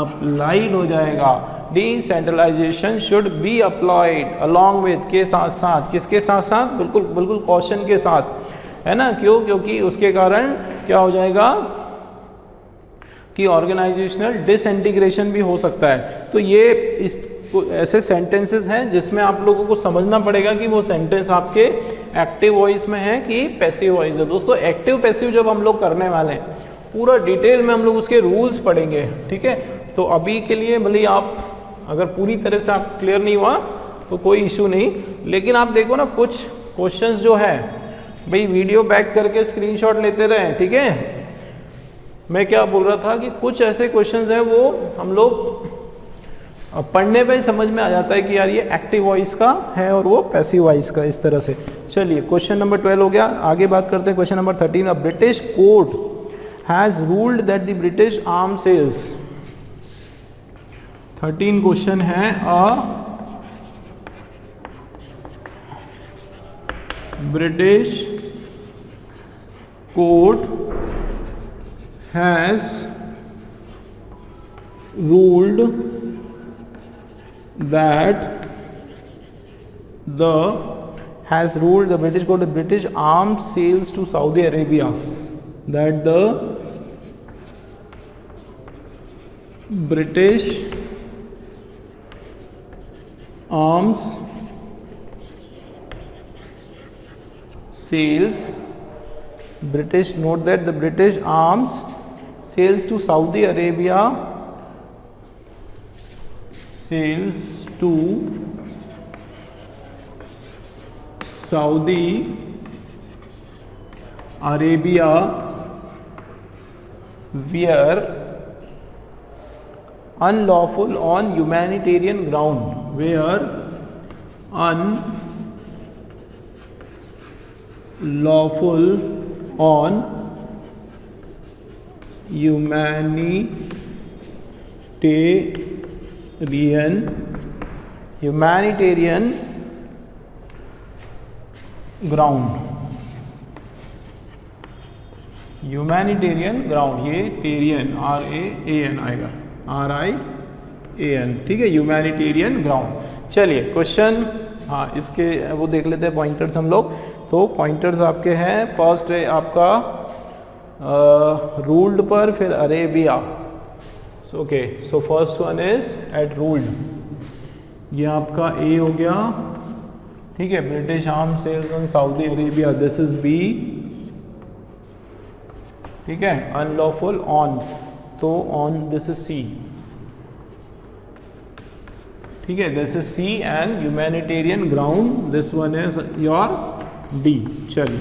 अप्लाइड हो जाएगा। Decentralization should be applied along with, के साथ साथ, किसके साथ साथ, बिल्कुल कॉशन के साथ, है ना, क्यों, क्योंकि उसके कारण क्या हो जाएगा कि ऑर्गेनाइजेशनल डिसइंटीग्रेशन भी हो सकता है। तो ये इस ऐसे सेंटेंसेस हैं जिसमें आप लोगों को समझना पड़ेगा कि वो सेंटेंस आपके एक्टिव वॉइस में है कि पैसिव वॉइस है। दोस्तों एक्टिव पैसिव जब हम लोग करने वाले हैं पूरा डिटेल में हम लोग उसके रूल्स पढ़ेंगे, ठीक है। तो अभी के लिए भले आप अगर पूरी तरह से आप क्लियर नहीं हुआ तो कोई इशू नहीं, लेकिन आप देखो ना कुछ क्वेश्चंस जो है भाई वीडियो बैक करके स्क्रीनशॉट लेते रहे, ठीक है। मैं क्या बोल रहा था कि कुछ ऐसे क्वेश्चंस हैं वो हम लोग पढ़ने पे समझ में आ जाता है कि यार ये एक्टिव वॉइस का है और वो पैसिव वॉइस का, इस तरह से। चलिए क्वेश्चन नंबर 12 हो गया, आगे बात करते हैं question number 13। British court has ruled that the British arm sales, 13 question है, British court has ruled that the British court, the British arms sales to Saudi Arabia, that the British arms sales, British note that the British arms sales to Saudi Arabia, sales to Saudi Arabia were unlawful on humanitarian ground, were unlawful on humanitarian ground, humanitarian ground, ये टेरियन RAAN आएगा, RIAN, ठीक है, humanitarian ground. चलिए question, हाँ इसके वो देख लेते हैं पॉइंटर्स हम लोग। तो पॉइंटर्स आपके हैं, फर्स्ट है आपका रूल्ड पर, फिर Arabia, okay, so first one is at ruled, ये आपका ए हो गया, ठीक है, British arm sales on Saudi Arabia, this is B, ठीक है, अनलॉफुल ऑन, तो ऑन दिस इज सी, ठीक है, this is C, and humanitarian ground this one is your D. चलिए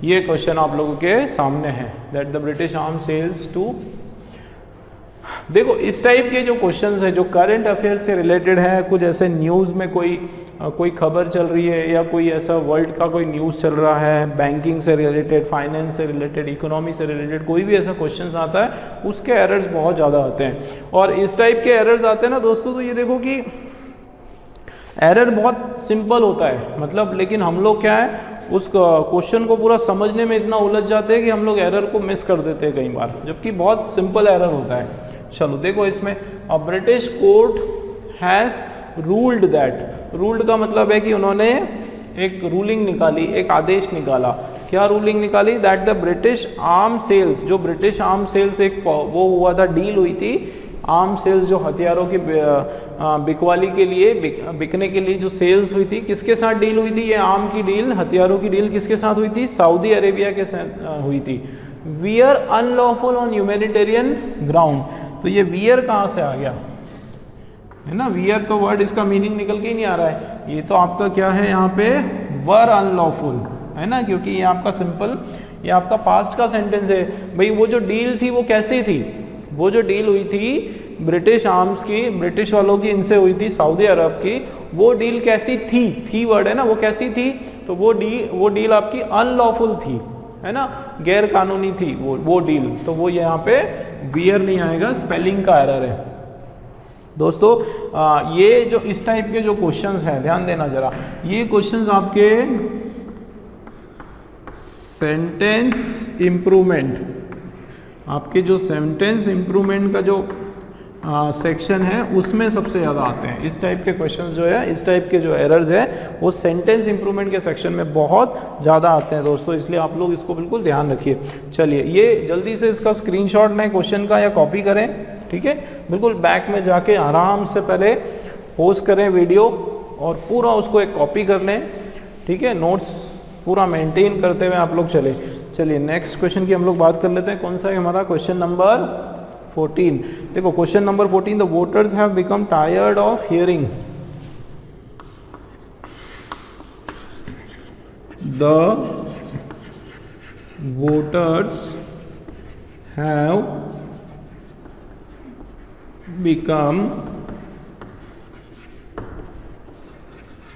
ये क्वेश्चन आप लोगों के सामने है, that the British arm sales to, देखो इस टाइप के जो क्वेश्चंस है जो करंट अफेयर से रिलेटेड है, कुछ ऐसे न्यूज़ में कोई खबर चल रही है, या कोई ऐसा वर्ल्ड का कोई न्यूज़ चल रहा है, बैंकिंग से रिलेटेड, फाइनेंस से रिलेटेड, इकोनॉमी से रिलेटेड, कोई भी ऐसा क्वेश्चन आता है, उसके एरर्स बहुत ज़्यादा आते हैं। और इस टाइप के एरर्स आते हैं ना दोस्तों, तो ये देखो कि एरर बहुत सिंपल होता है, मतलब, लेकिन हम लोग क्या है, उस क्वेश्चन को पूरा समझने में इतना उलझ जाते हैं कि हम लोग एरर को मिस कर देते हैं कई बार, जबकि बहुत सिंपल एरर होता है। चलो देखो इसमें, a British court has ruled that, ruled का मतलब है कि उन्होंने एक रूलिंग निकाली, एक आदेश निकाला, क्या रूलिंग निकाली, that the British arm sales, जो ब्रिटिश आर्म सेल्स एक वो हुआ था, डील हुई थी, आर्म सेल्स जो हथियारों की बिकवाली के लिए, बिकने के लिए जो सेल्स हुई थी, किसके साथ डील हुई थी, ये आर्म की डील, हथियारों की डील किसके साथ हुई थी, सऊदी अरेबिया के साथ हुई थी। Wear unlawful on humanitarian ground, तो ये वियर कहाँ से आ गया, है ना, वियर तो वर्ड इसका मीनिंग निकल के ही नहीं आ रहा है, ये तो आपका क्या है यहाँ पे, वर अनलॉफुल, है ना, क्योंकि ये आपका सिंपल, ये आपका पास्ट का सेंटेंस है। भाई वो जो डील थी वो कैसी थी, वो जो डील हुई थी ब्रिटिश आर्म्स की, ब्रिटिश वालों की इनसे हुई थी, सऊदी अरब की, वो डील कैसी थी वर्ड है ना, वो कैसी थी, तो वो डील आपकी अनलॉफुल थी, है ना, गैर कानूनी थी वो डील, तो वो यहाँ पे वियर नहीं आएगा, स्पेलिंग का एरर है दोस्तों। ये जो इस टाइप के जो क्वेश्चंस हैं, ध्यान देना जरा, ये क्वेश्चंस आपके सेंटेंस इंप्रूवमेंट, आपके जो सेंटेंस इंप्रूवमेंट का जो सेक्शन है उसमें सबसे ज़्यादा आते हैं इस टाइप के क्वेश्चंस, जो है इस टाइप के जो एरर्स है वो सेंटेंस इंप्रूवमेंट के सेक्शन में बहुत ज़्यादा आते हैं दोस्तों, इसलिए आप लोग इसको बिल्कुल ध्यान रखिए। चलिए ये जल्दी से इसका स्क्रीनशॉट लें क्वेश्चन का, या कॉपी करें, ठीक है, बिल्कुल बैक में जाके आराम से पहले पोस्ट करें वीडियो, और पूरा उसको एक कॉपी कर लें, ठीक है, नोट्स पूरा मेंटेन करते हुए आप लोग चले। चलिए नेक्स्ट क्वेश्चन की हम लोग बात कर लेते हैं, कौन सा है हमारा, क्वेश्चन नंबर 14। देखो question number 14, the voters have become tired of hearing, the voters have become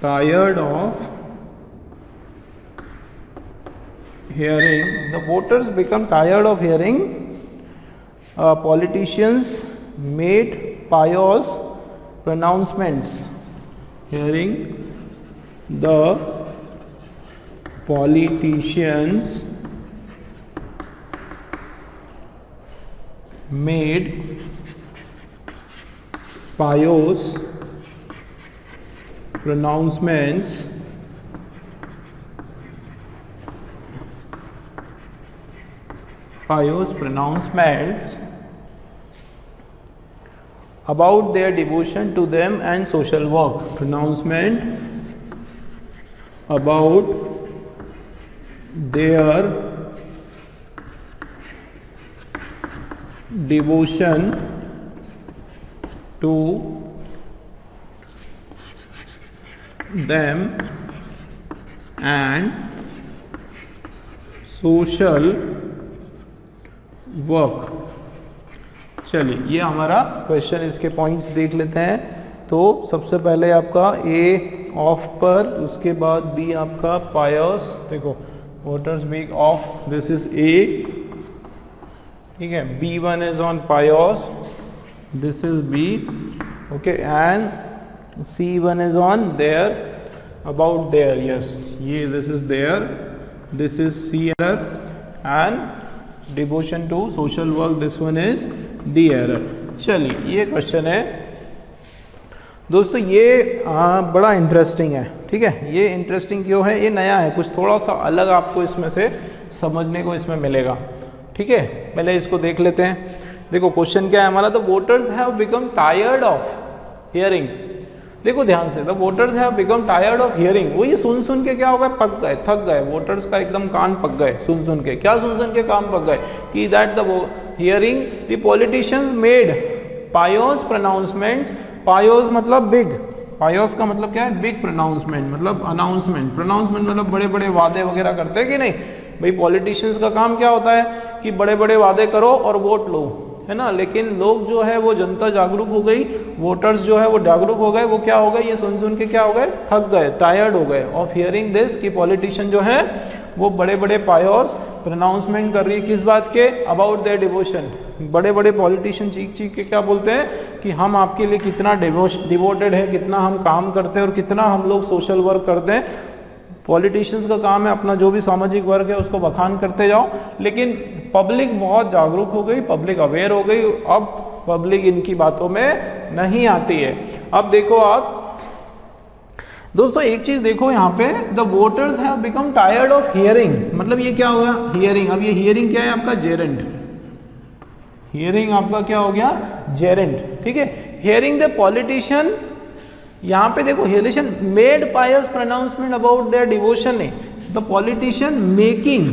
tired of hearing, the voters become tired of hearing politicians made pious pronouncements, hearing the politicians made pious pronouncements about their devotion to them and social work, pronouncement about their devotion to them and social work। चलिए ये हमारा question, इसके points देख लेते हैं। तो सबसे पहले आपका ए ऑफ पर, उसके बाद बी आपका पायस। देखो voters being of, this is A, ठीक है। B1 is on pious, this is B, okay, and C1 is on there, about there, yes, ये this is there, this is C error, and devotion to social work, this one is D error. चलिए ये question है दोस्तों, ये बड़ा interesting है, ठीक है। ये इंटरेस्टिंग क्यों है? ये नया है, कुछ थोड़ा सा अलग आपको इसमें से समझने को इसमें मिलेगा, ठीक है। पहले इसको देख लेते हैं। देखो क्वेश्चन क्या है हमारा, the voters have become tired of hearing. देखो ध्यान से, the voters have become tired of hearing. वो ये सुन के क्या हो गए, पक गए, थक गए। वोटर्स का एकदम कान पक गए सुन के। क्या सुन के कान पक गए? कि that the hearing the politicians made pious pronouncements. Pious मतलब बिग, पायोस का मतलब क्या है? बिग प्रोनाउंसमेंट मतलब अनाउंसमेंट। प्रोनाउंसमेंट मतलब बड़े बड़े वादे वगैरह करते हैं कि नहीं भाई। पॉलिटिशियंस का काम क्या होता है कि बड़े बड़े वादे करो और वोट लो, है ना। लेकिन लोग जो है वो, जनता जागरूक हो गई, वोटर्स जो है वो जागरूक हो गए। वो क्या हो गए, ये सुन के क्या हो गए, थक गए, टायर्ड हो गए ऑफ हियरिंग दिस, कि पॉलिटिशियन जो है वो बड़े बड़े पायोस प्रोनाउंसमेंट कर रही है। किस बात के? About their devotion. बड़े बड़े पॉलिटिशियन चीख के क्या बोलते हैं कि हम आपके लिए कितना डिवोटेड है, कितना हम काम करते हैं और कितना हम लोग सोशल वर्क करते हैं। पॉलिटिशियंस का काम है अपना जो भी सामाजिक वर्ग है उसको बखान करते जाओ। लेकिन पब्लिक बहुत जागरूक हो गई, पब्लिक अवेयर हो गई, अब पब्लिक इनकी बातों में नहीं आती है। अब देखो आप दोस्तों एक चीज देखो यहाँ पे, the voters have become tired of hearing, मतलब ये क्या होगा, हियरिंग। अब ये हियरिंग क्या है आपका? जेरेंट। हियरिंग आपका क्या हो गया? जेरेंट, ठीक है। हियरिंग द पॉलिटिशियन, यहाँ पे देखो हियरिशन made pious pronouncement about their devotion है। द पॉलिटिशियन मेकिंग,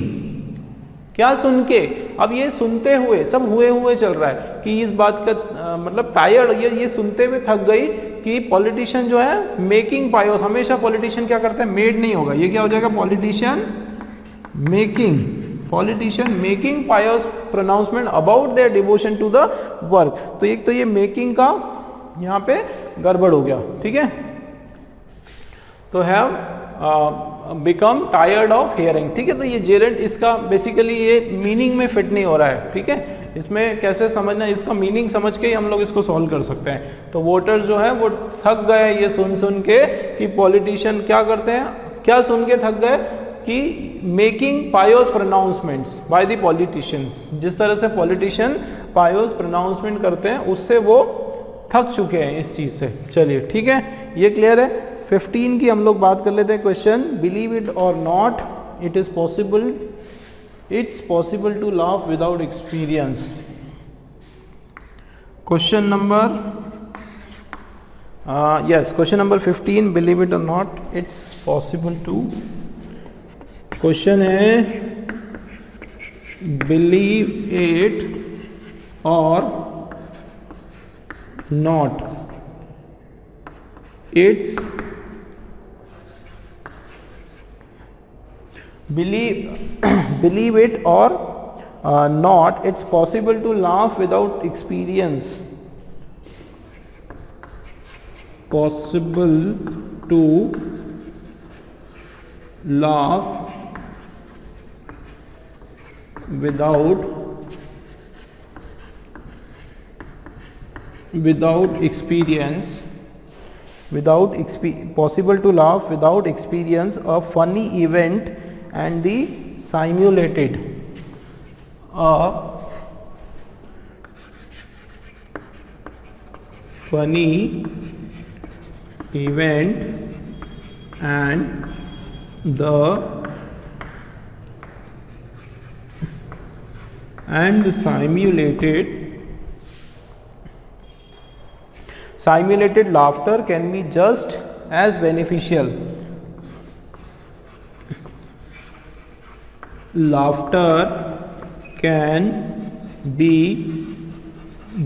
क्या सुन के? अब ये सुनते हुए, सब हुए चल रहा है कि इस बात का मतलब टायर्ड, ये सुनते हुए थक गई कि पॉलिटिशियन जो है मेकिंग पायोस। हमेशा पॉलिटिशियन क्या करता है? मेड नहीं होगा, ये क्या हो जाएगा? Politician making, politician making pious pronouncement about their devotion to the work. तो एक तो ये मेकिंग का यहाँ पे गड़बड़ हो गया, ठीक है। तो have become tired of hearing, ठीक है। तो ये जेरेंट, इसका बेसिकली ये मीनिंग में फिट नहीं हो रहा है, ठीक है। इसमें कैसे समझना, इसका मीनिंग समझ के ही हम लोग इसको सॉल्व कर सकते हैं। तो वोटर्स जो है वो थक गए ये सुन के कि पॉलिटिशियन क्या करते हैं, क्या सुन के थक गए कि making pious pronouncements by the politicians. जिस तरह से पॉलिटिशियन पायोस प्रोनाउंसमेंट करते हैं उससे वो थक चुके हैं इस चीज से। चलिए ठीक है, ये क्लियर है। 15 की हम लोग बात कर लेते हैं। क्वेश्चन, बिलीव इट और not, it is possible, it's possible to laugh without experience. Question number yes, question number 15, believe it or not, it's possible to, question है believe it or not, it's believe it or not, it's possible to laugh without experience, possible to laugh without experience, possible to laugh without experience a funny event and the simulated a funny event and simulated laughter can be just as beneficial. Laughter can be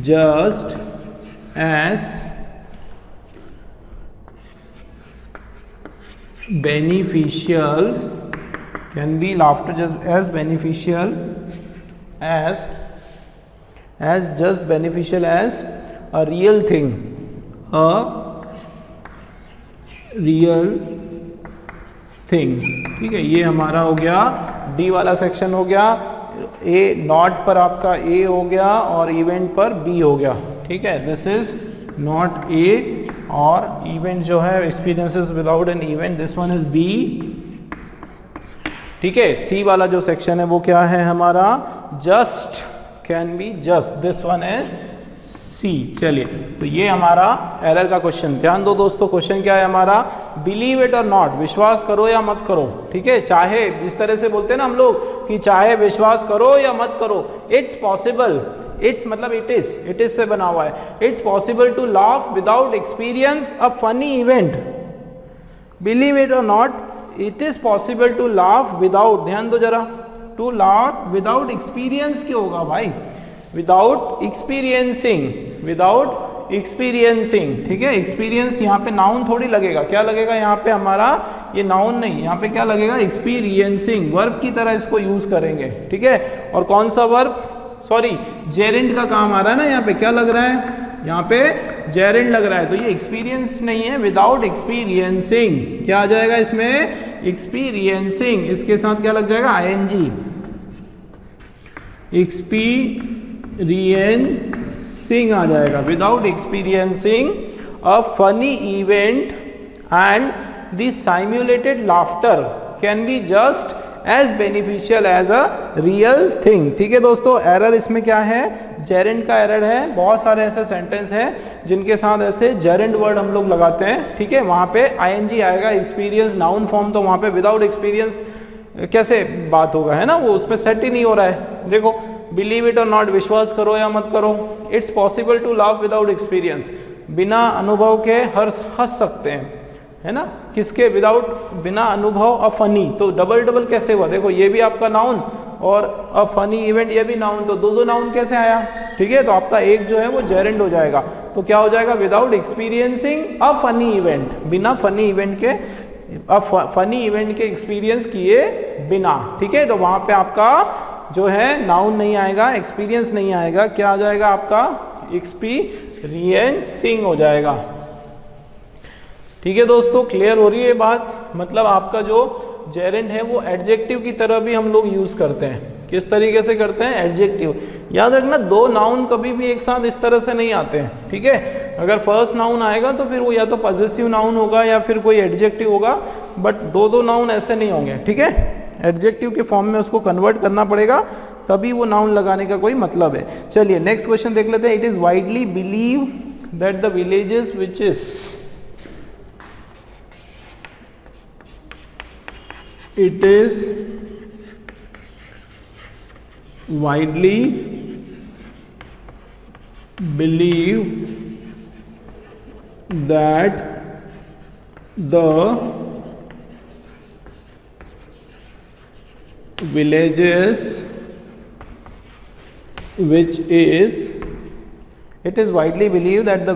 just as beneficial, can be laughter just as beneficial as just beneficial as a real thing, a real thing. ठीक है, ये हमारा हो गया D वाला section हो गया. ए not पर आपका ए हो गया और इवेंट पर बी हो गया. ठीक है, दिस इज नॉट ए और इवेंट जो है experiences without an event, this one is B. ठीक है, सी वाला जो सेक्शन है वो क्या है हमारा, just, can be just, this one is C. चलिए, तो ये हमारा एरर का क्वेश्चन. ध्यान दो दोस्तों, क्वेश्चन क्या है हमारा, बिलीव इट और नॉट, विश्वास करो या मत करो. ठीक है, चाहे इस तरह से बोलते हैं ना हम लोग कि चाहे विश्वास करो या मत करो, इट्स पॉसिबल. इट्स मतलब इट इज से बना हुआ है. It's possible to laugh without experience a funny event. Believe it और not, it is possible to laugh without, ध्यान दो जरा, टू लाफ विदाउट एक्सपीरियंस क्या होगा भाई, विदाउट एक्सपीरियंसिंग, विदाउट एक्सपीरियंसिंग. ठीक है, एक्सपीरियंस यहाँ पे नाउन थोड़ी लगेगा, क्या लगेगा यहाँ पे हमारा, ये नाउन नहीं, यहाँ पे क्या लगेगा, एक्सपीरियंसिंग. वर्ब की तरह इसको यूज करेंगे. ठीक है, और कौन सा वर्ब, सॉरी जेरेंड का काम आ रहा है ना, यहाँ पे क्या लग रहा है, यहाँ पे जेरेंड लग रहा है, तो ये एक्सपीरियंस नहीं है, विदाउट एक्सपीरियंसिंग. क्या आ जाएगा इसमें, एक्सपीरियंसिंग. इसके साथ क्या लग जाएगा, आईएनजी, एक्सपीरियंसिंग आ जाएगा. Without experiencing a funny event and the simulated laughter can be just as beneficial as a real thing. ठीक है दोस्तों, एरर इसमें क्या है, जेरेंड का एरर है. बहुत सारे ऐसे सेंटेंस हैं जिनके साथ ऐसे जेरेंड वर्ड हम लोग लगाते हैं. ठीक है, वहां पे आईएनजी आएगा, एक्सपीरियंस नाउन फॉर्म, तो वहां पे विदाउट एक्सपीरियंस कैसे बात होगा, है ना, वो उसमें सेट ही नहीं हो रहा है. देखो, बिलीव इट और नॉट, विश्वास करो या मत करो, it's possible to laugh without experience, बिना अनुभव के हंस सकते हैं, है ना, किसके, विदाउट, बिना अनुभव. अ फनी, तो डबल कैसे हुआ, देखो ये भी आपका नाउन और अ फनी इवेंट ये भी नाउन, तो दो नाउन कैसे आया. ठीक है, तो आपका एक जो है वो जेरेंड हो जाएगा. तो क्या हो जाएगा, without experiencing a funny event, बिना फनी इवेंट के, फनी इवेंट के एक्सपीरियंस किए बिना. ठीक है, तो वहां पे आपका जो है नाउन नहीं आएगा, एक्सपीरियंस नहीं आएगा, क्या आ जाएगा आपका, एक्सपीरियंसिंग हो जाएगा. ठीक है दोस्तों, क्लियर हो रही है बात. मतलब आपका जो जेरेंड है वो एडजेक्टिव की तरह भी हम लोग यूज करते हैं. किस तरीके से करते हैं, एडजेक्टिव. याद रखना, दो नाउन कभी भी एक साथ इस तरह से नहीं आते हैं. ठीक है, अगर फर्स्ट नाउन आएगा तो फिर वो या तो पॉजेसिव नाउन होगा या फिर कोई एडजेक्टिव होगा, बट दो नाउन ऐसे नहीं होंगे. ठीक है, एडजेक्टिव के फॉर्म में उसको कन्वर्ट करना पड़ेगा, तभी वो नाउन लगाने का कोई मतलब है. चलिए नेक्स्ट क्वेश्चन देख लेते हैं. It is widely believe that the villages which is, it is widely believed that the villages which is, it is widely believed that the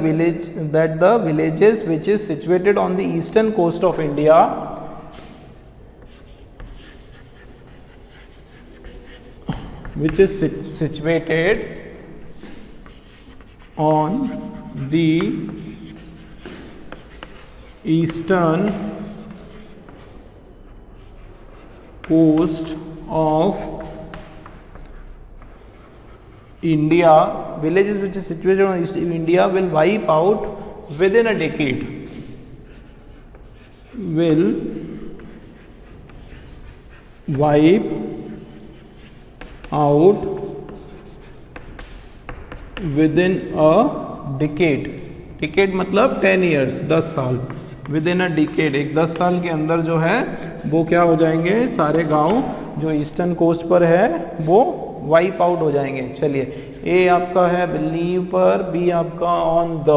villages which is situated on the eastern coast of India which is situated on the eastern coast of India, villages which is situated on east India will wipe out within a decade, will wipe out within a decade. decade मतलब 10 years, 10 साल. within a decade, एक 10 साल के अंदर जो है वो क्या हो जाएंगे, सारे गांव जो ईस्टर्न कोस्ट पर है वो वाइप आउट हो जाएंगे. चलिए, ए आपका है बिलीव पर, बी आपका ऑन द,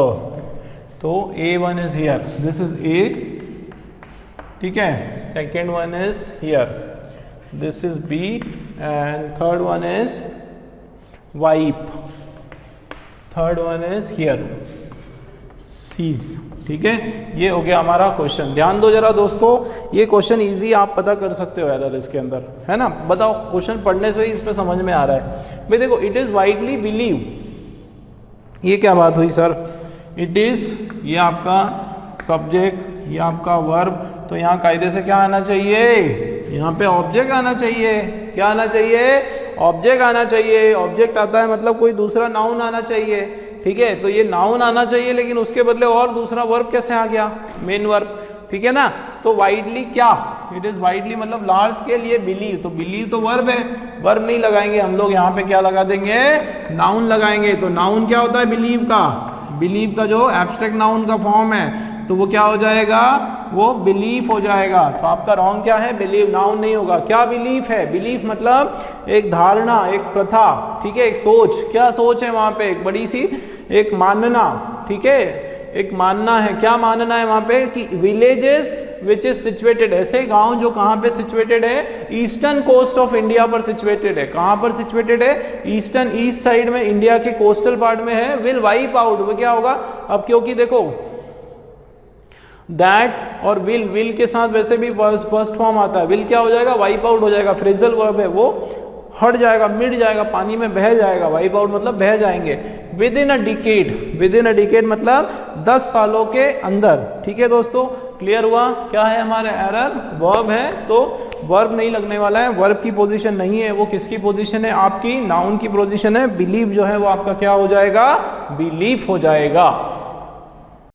तो A1 is here, this is A. ठीक है, second one is here, this is B, and third one is wipe, third one is here, seize. ठीक है, ये हो गया हमारा क्वेश्चन। ध्यान दो जरा दोस्तों, ये क्वेश्चन इजी आप पता कर सकते हो एरर इसके अंदर, है ना। बताओ, क्वेश्चन पढ़ने से ही इसमें समझ में आ रहा है भाई। देखो, इट इज वाइडली बिलीव, ये क्या बात हुई सर? इट इज, ये आपका सब्जेक्ट, ये आपका वर्ब, तो यहाँ कायदे से क्या आना चाहिए? यहाँ पे ऑब्जेक्ट आना चाहिए। क्या आना चाहिए? ऑब्जेक्ट आना चाहिए। ऑब्जेक्ट आता है मतलब कोई दूसरा नाउन आना चाहिए, ठीक है। तो ये नाउन आना चाहिए, लेकिन उसके बदले और दूसरा वर्ब कैसे आ गया? मेन वर्ब, ठीक है ना। तो वाइडली क्या? इट इज वाइडली मतलब लार्ज स्केल, ये बिलीव, तो बिलीव तो वर्ब है, वर्ब नहीं लगाएंगे हम लोग, यहाँ पे क्या लगा देंगे? नाउन लगाएंगे। तो नाउन क्या होता है बिलीव का? बिलीव का जो एब्स्ट्रैक्ट नाउन का फॉर्म है, तो वो क्या हो जाएगा? वो बिलीफ हो जाएगा। तो आपका रॉन्ग क्या है? बिलीव, नाउन नहीं होगा। क्या बिलीफ है? बिलीफ मतलब एक धारणा, एक प्रथा, ठीक है, एक सोच। क्या सोच है वहां पे? एक बड़ी सी एक मानना, ठीक है, एक मानना है। क्या मानना है वहां पे? कि विलेजेस विच इज सिचुएटेड, ऐसे गांव जो कहां पे सिचुएटेड है? ईस्टर्न कोस्ट ऑफ इंडिया पर सिचुएटेड है। कहां पर सिचुएटेड है? ईस्टर्न, ईस्ट साइड में, इंडिया के कोस्टल पार्ट में है। विल वाइप आउट, वो क्या होगा? अब क्योंकि देखो दैट और विल के साथ वैसे भी फर्स्ट फॉर्म आता है। विल क्या हो जाएगा? वाइप आउट हो जाएगा। फ्रेजल वर्ब है, वो हट जाएगा, मिट जाएगा, पानी में बह जाएगा। वाइप आउट मतलब बह जाएंगे। With in a decade, with in a decade मतलब 10 सालों के अंदर, ठीक है दोस्तों। क्लियर हुआ? क्या है हमारा एरर? वर्ब है, तो वर्ब नहीं लगने वाला है। वर्ब की पोजीशन नहीं है, वो किसकी पोजीशन है? आपकी नाउन की पोजीशन है। बिलीव जो है वो आपका क्या हो जाएगा? बिलीफ हो जाएगा।